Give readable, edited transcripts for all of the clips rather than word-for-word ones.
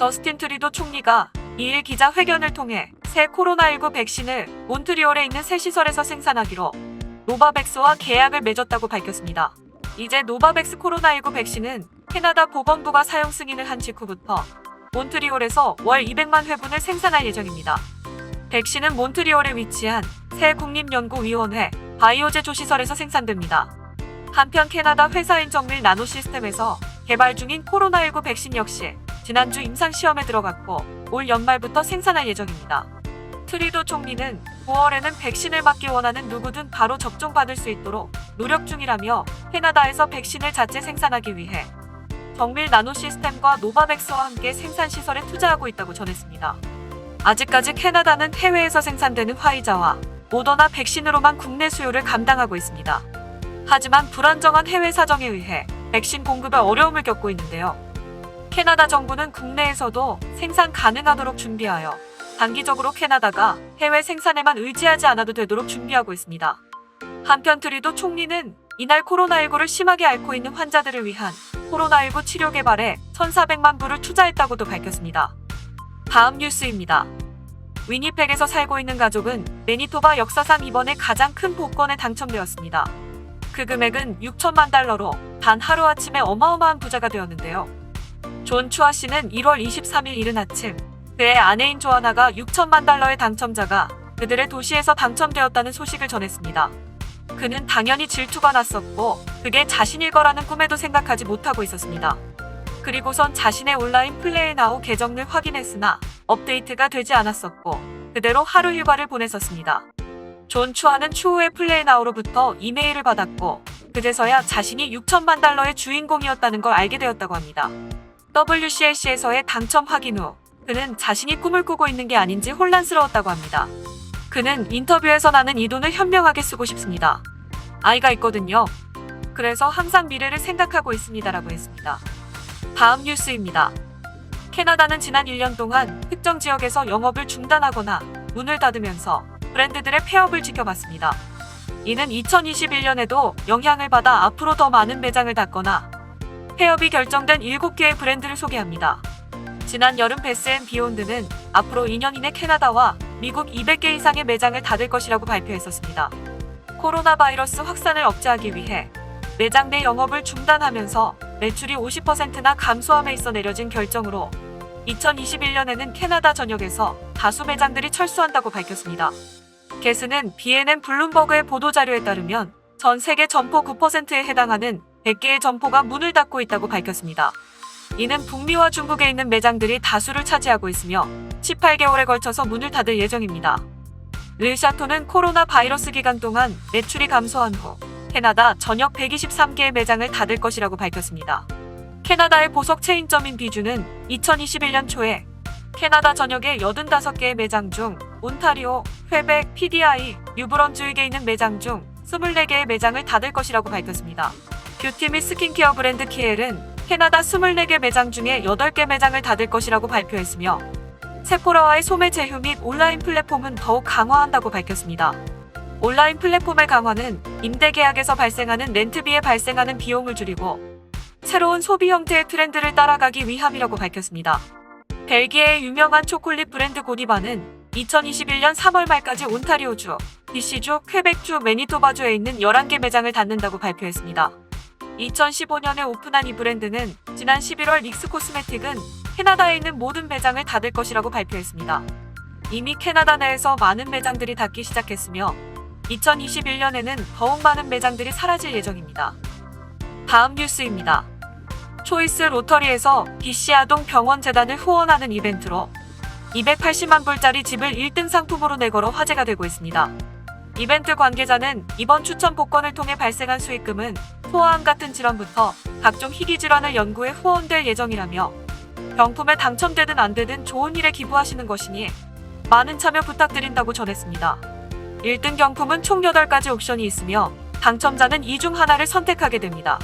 저스틴 트리도 총리가 2일 기자회견을 통해 새 코로나19 백신을 몬트리올에 있는 새 시설에서 생산하기로 노바백스와 계약을 맺었다고 밝혔습니다. 이제 노바백스 코로나19 백신은 캐나다 보건부가 사용 승인을 한 직후부터 몬트리올에서 월 200만 회분을 생산할 예정입니다. 백신은 몬트리올에 위치한 새 국립연구위원회 바이오제조 시설에서 생산됩니다. 한편 캐나다 회사인 정밀 나노시스템에서 개발 중인 코로나19 백신 역시 지난주 임상시험에 들어갔고 올 연말부터 생산할 예정입니다. 트리도 총리는 9월에는 백신을 맞기 원하는 누구든 바로 접종받을 수 있도록 노력 중이라며 캐나다에서 백신을 자체 생산하기 위해 정밀 나노시스템과 노바백스와 함께 생산시설에 투자하고 있다고 전했습니다. 아직까지 캐나다는 해외에서 생산되는 화이자와 모더나 백신으로만 국내 수요를 감당하고 있습니다. 하지만 불안정한 해외 사정에 의해 백신 공급에 어려움을 겪고 있는데요. 캐나다 정부는 국내에서도 생산 가능하도록 준비하여 단기적으로 캐나다가 해외 생산에만 의지하지 않아도 되도록 준비하고 있습니다. 한편 트리도 총리는 이날 코로나19를 심하게 앓고 있는 환자들을 위한 코로나19 치료 개발에 1,400만 불을 투자했다고도 밝혔습니다. 다음 뉴스입니다. 위니펙에서 살고 있는 가족은 매니토바 역사상 이번에 가장 큰 복권에 당첨되었습니다. 그 금액은 6천만 달러로 단 하루아침에 어마어마한 부자가 되었는데요. 존 추아 씨는 1월 23일 이른 아침 그의 아내인 조아나가 6천만 달러의 당첨자가 그들의 도시에서 당첨되었다는 소식을 전했습니다. 그는 당연히 질투가 났었고 그게 자신일 거라는 꿈에도 생각하지 못하고 있었습니다. 그리고선 자신의 온라인 플레이나우 계정을 확인했으나 업데이트가 되지 않았었고 그대로 하루 일과를 보냈었습니다. 존 추아는 추후에 플레이나우로부터 이메일을 받았고 그제서야 자신이 6천만 달러의 주인공이었다는 걸 알게 되었다고 합니다. WCLC에서의 당첨 확인 후 그는 자신이 꿈을 꾸고 있는 게 아닌지 혼란스러웠다고 합니다. 그는 인터뷰에서 나는 이 돈을 현명하게 쓰고 싶습니다. 아이가 있거든요. 그래서 항상 미래를 생각하고 있습니다라고 했습니다. 다음 뉴스입니다. 캐나다는 지난 1년 동안 특정 지역에서 영업을 중단하거나 문을 닫으면서 브랜드들의 폐업을 지켜봤습니다. 이는 2021년에도 영향을 받아 앞으로 더 많은 매장을 닫거나 폐업이 결정된 7개의 브랜드를 소개합니다. 지난 여름 베스앤비욘드는 앞으로 2년 이내 캐나다와 미국 200개 이상의 매장을 닫을 것이라고 발표했었습니다. 코로나 바이러스 확산을 억제하기 위해 매장 내 영업을 중단하면서 매출이 50%나 감소함에 있어 내려진 결정으로 2021년에는 캐나다 전역에서 다수 매장들이 철수한다고 밝혔습니다. 게스는 BNN 블룸버그의 보도자료에 따르면 전 세계 점포 9%에 해당하는 100개의 점포가 문을 닫고 있다고 밝혔습니다. 이는 북미와 중국에 있는 매장들이 다수를 차지하고 있으며 18개월에 걸쳐서 문을 닫을 예정입니다. 르샤토는 코로나 바이러스 기간 동안 매출이 감소한 후 캐나다 전역 123개의 매장을 닫을 것이라고 밝혔습니다. 캐나다의 보석 체인점인 비주는 2021년 초에 캐나다 전역의 85개의 매장 중 온타리오, 퀘벡, PDI, 뉴브런즈윅에 있는 매장 중 24개의 매장을 닫을 것이라고 밝혔습니다. 뷰티 및 스킨케어 브랜드 키엘은 캐나다 24개 매장 중에 8개 매장을 닫을 것이라고 발표했으며 세포라와의 소매 제휴 및 온라인 플랫폼은 더욱 강화한다고 밝혔습니다. 온라인 플랫폼의 강화는 임대 계약에서 발생하는 렌트비에 발생하는 비용을 줄이고 새로운 소비 형태의 트렌드를 따라가기 위함이라고 밝혔습니다. 벨기에의 유명한 초콜릿 브랜드 고디바는 2021년 3월 말까지 온타리오주, BC주, 퀘벡주, 매니토바주에 있는 11개 매장을 닫는다고 발표했습니다. 2015년에 오픈한 이 브랜드는 지난 11월 닉스 코스메틱은 캐나다에 있는 모든 매장을 닫을 것이라고 발표했습니다. 이미 캐나다 내에서 많은 매장들이 닫기 시작했으며 2021년에는 더욱 많은 매장들이 사라질 예정입니다. 다음 뉴스입니다. 초이스 로터리에서 BC 아동 병원 재단을 후원하는 이벤트로 280만 불짜리 집을 1등 상품으로 내걸어 화제가 되고 있습니다. 이벤트 관계자는 이번 추천 복권을 통해 발생한 수익금은 소아암 같은 질환부터 각종 희귀 질환을 연구해 후원될 예정이라며 병품에 당첨되든 안 되든 좋은 일에 기부하시는 것이니 많은 참여 부탁드린다고 전했습니다. 1등 경품은 총 8가지 옵션이 있으며 당첨자는 이 중 하나를 선택하게 됩니다.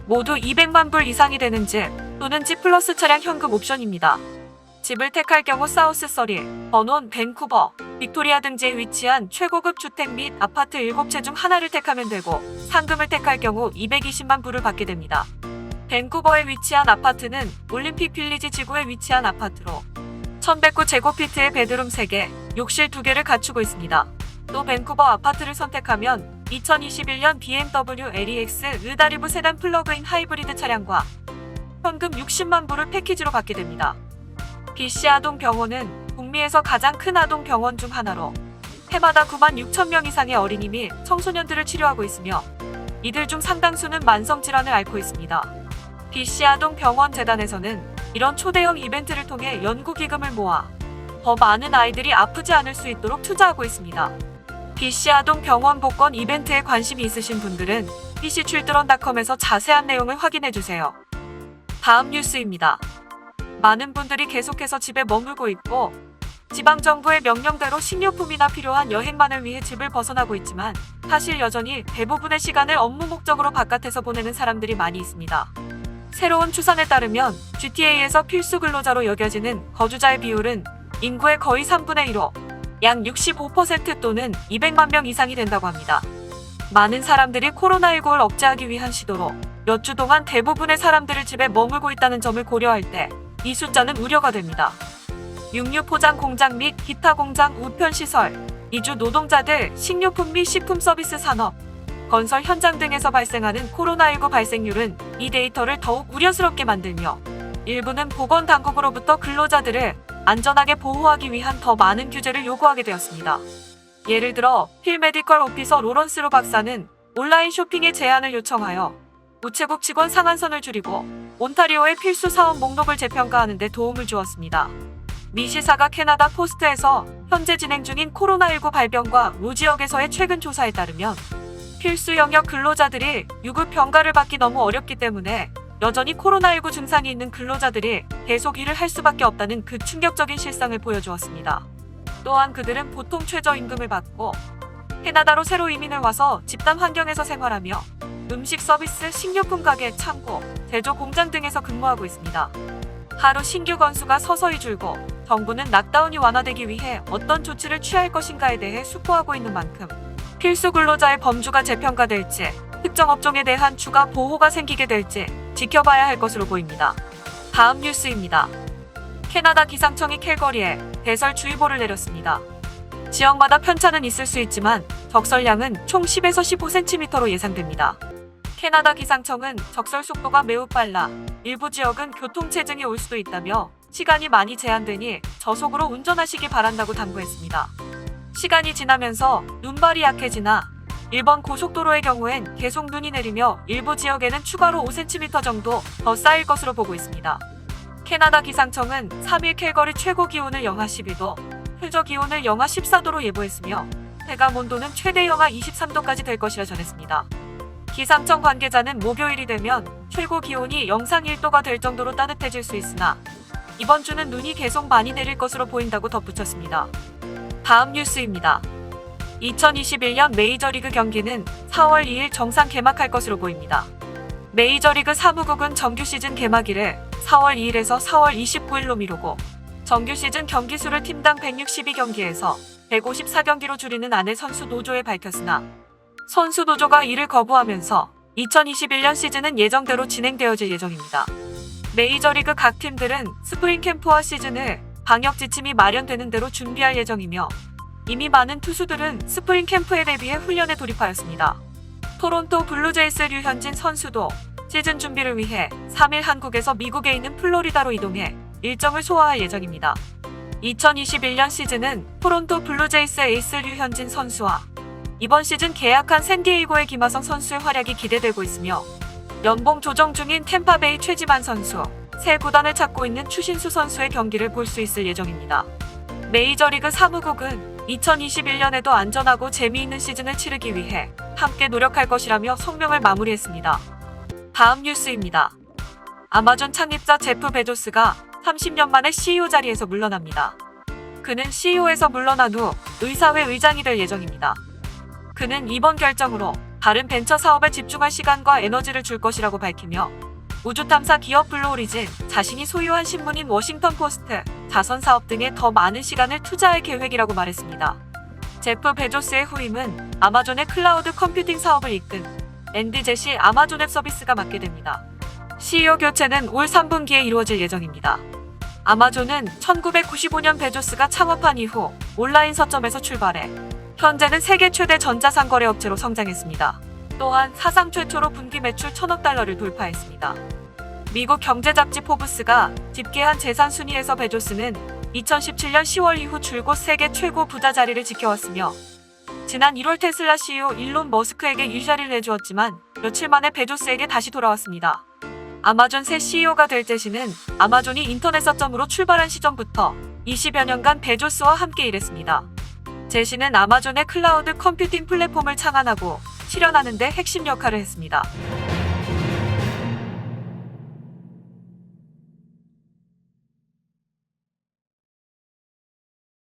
모두 200만 불 이상이 되는 집 또는 집 플러스 차량 현금 옵션입니다. 집을 택할 경우 사우스 서리, 버논, 밴쿠버, 빅토리아 등지에 위치한 최고급 주택 및 아파트 7채 중 하나를 택하면 되고 상금을 택할 경우 220만 불을 받게 됩니다. 밴쿠버에 위치한 아파트는 올림픽 빌리지 지구에 위치한 아파트로 1109제곱피트의 베드룸 3개, 욕실 2개를 갖추고 있습니다. 또 밴쿠버 아파트를 선택하면 2021년 BMW LEX 르다리브 세단 플러그인 하이브리드 차량과 현금 60만 불을 패키지로 받게 됩니다. BC 아동 병원은 북미에서 가장 큰 아동 병원 중 하나로 해마다 9만 6천 명 이상의 어린이 및 청소년들을 치료하고 있으며 이들 중 상당수는 만성질환을 앓고 있습니다. BC 아동 병원 재단에서는 이런 초대형 이벤트를 통해 연구기금을 모아 더 많은 아이들이 아프지 않을 수 있도록 투자하고 있습니다. BC 아동 병원 복권 이벤트에 관심이 있으신 분들은 bcchildren.com에서 자세한 내용을 확인해주세요. 다음 뉴스입니다. 많은 분들이 계속해서 집에 머물고 있고 지방정부의 명령대로 식료품이나 필요한 여행만을 위해 집을 벗어나고 있지만 사실 여전히 대부분의 시간을 업무 목적으로 바깥에서 보내는 사람들이 많이 있습니다. 새로운 추산에 따르면 GTA에서 필수 근로자로 여겨지는 거주자의 비율은 인구의 거의 3분의 1로 약 65% 또는 200만 명 이상이 된다고 합니다. 많은 사람들이 코로나19를 억제하기 위한 시도로 몇 주 동안 대부분의 사람들을 집에 머물고 있다는 점을 고려할 때 이 숫자는 우려가 됩니다. 육류 포장 공장 및 기타 공장, 우편 시설, 이주 노동자들, 식료품 및 식품 서비스 산업, 건설 현장 등에서 발생하는 코로나19 발생률은 이 데이터를 더욱 우려스럽게 만들며 일부는 보건당국으로부터 근로자들을 안전하게 보호하기 위한 더 많은 규제를 요구하게 되었습니다. 예를 들어 필메디컬 오피서 로런스 루 박사는 온라인 쇼핑의 제한을 요청하여 우체국 직원 상한선을 줄이고 온타리오의 필수 사업 목록을 재평가하는 데 도움을 주었습니다. 미 시사가 캐나다 포스트에서 현재 진행 중인 코로나19 발병과 루 지역에서의 최근 조사에 따르면 필수 영역 근로자들이 유급 병가를 받기 너무 어렵기 때문에 여전히 코로나19 증상이 있는 근로자들이 계속 일을 할 수밖에 없다는 그 충격적인 실상을 보여주었습니다. 또한 그들은 보통 최저임금을 받고 캐나다로 새로 이민을 와서 집단 환경에서 생활하며 음식 서비스, 식료품 가게, 창고, 제조 공장 등에서 근무하고 있습니다. 하루 신규 건수가 서서히 줄고 정부는 락다운이 완화되기 위해 어떤 조치를 취할 것인가에 대해 숙고하고 있는 만큼 필수 근로자의 범주가 재평가될지 특정 업종에 대한 추가 보호가 생기게 될지 지켜봐야 할 것으로 보입니다. 다음 뉴스입니다. 캐나다 기상청이 캘거리에 대설주의보를 내렸습니다. 지역마다 편차는 있을 수 있지만 적설량은 총 10에서 15cm로 예상됩니다. 캐나다 기상청은 적설 속도가 매우 빨라 일부 지역은 교통체증이 올 수도 있다며 시간이 많이 제한되니 저속으로 운전하시기 바란다고 당부했습니다. 시간이 지나면서 눈발이 약해지나 일본 고속도로의 경우엔 계속 눈이 내리며 일부 지역에는 추가로 5cm 정도 더 쌓일 것으로 보고 있습니다. 캐나다 기상청은 3일 캘거리 최고 기온을 영하 12도, 최저 기온을 영하 14도로 예보했으며 체감 온도는 최대 영하 23도까지 될 것이라 전했습니다. 기상청 관계자는 목요일이 되면 최고 기온이 영상 1도가 될 정도로 따뜻해질 수 있으나 이번 주는 눈이 계속 많이 내릴 것으로 보인다고 덧붙였습니다. 다음 뉴스입니다. 2021년 메이저리그 경기는 4월 2일 정상 개막할 것으로 보입니다. 메이저리그 사무국은 정규 시즌 개막일을 4월 2일에서 4월 29일로 미루고 정규 시즌 경기 수를 팀당 162경기에서 154경기로 줄이는 안을 선수 노조에 밝혔으나 선수 노조가 이를 거부하면서 2021년 시즌은 예정대로 진행되어질 예정입니다. 메이저리그 각 팀들은 스프링 캠프와 시즌을 방역 지침이 마련되는 대로 준비할 예정이며 이미 많은 투수들은 스프링 캠프에 대비해 훈련에 돌입하였습니다. 토론토 블루제이스 류현진 선수도 시즌 준비를 위해 3일 한국에서 미국에 있는 플로리다로 이동해 일정을 소화할 예정입니다. 2021년 시즌은 토론토 블루제이스 에이스 류현진 선수와 이번 시즌 계약한 샌디에이고의 김하성 선수의 활약이 기대되고 있으며 연봉 조정 중인 템파베이 최지만 선수, 새 구단을 찾고 있는 추신수 선수의 경기를 볼 수 있을 예정입니다. 메이저리그 사무국은 2021년에도 안전하고 재미있는 시즌을 치르기 위해 함께 노력할 것이라며 성명을 마무리했습니다. 다음 뉴스입니다. 아마존 창립자 제프 베조스가 30년 만에 CEO 자리에서 물러납니다. 그는 CEO에서 물러난 후 의사회 의장이 될 예정입니다. 그는 이번 결정으로 다른 벤처 사업에 집중할 시간과 에너지를 줄 것이라고 밝히며 우주탐사 기업 블루오리진, 자신이 소유한 신문인 워싱턴 포스트, 자선 사업 등에 더 많은 시간을 투자할 계획이라고 말했습니다. 제프 베조스의 후임은 아마존의 클라우드 컴퓨팅 사업을 이끈 앤디 제시 아마존 웹 서비스가 맡게 됩니다. CEO 교체는 올 3분기에 이루어질 예정입니다. 아마존은 1995년 베조스가 창업한 이후 온라인 서점에서 출발해 현재는 세계 최대 전자상거래 업체로 성장했습니다. 또한 사상 최초로 분기 매출 1,000억 달러를 돌파했습니다. 미국 경제잡지 포브스가 집계한 재산 순위에서 베조스는 2017년 10월 이후 줄곧 세계 최고 부자 자리를 지켜왔으며 지난 1월 테슬라 CEO 일론 머스크에게 일자리를 내주었지만 며칠 만에 베조스에게 다시 돌아왔습니다. 아마존 새 CEO가 될 제시는 아마존이 인터넷 서점으로 출발한 시점부터 20여 년간 베조스와 함께 일했습니다. 제시는 아마존의 클라우드 컴퓨팅 플랫폼을 창안하고 실현하는 데 핵심 역할을 했습니다.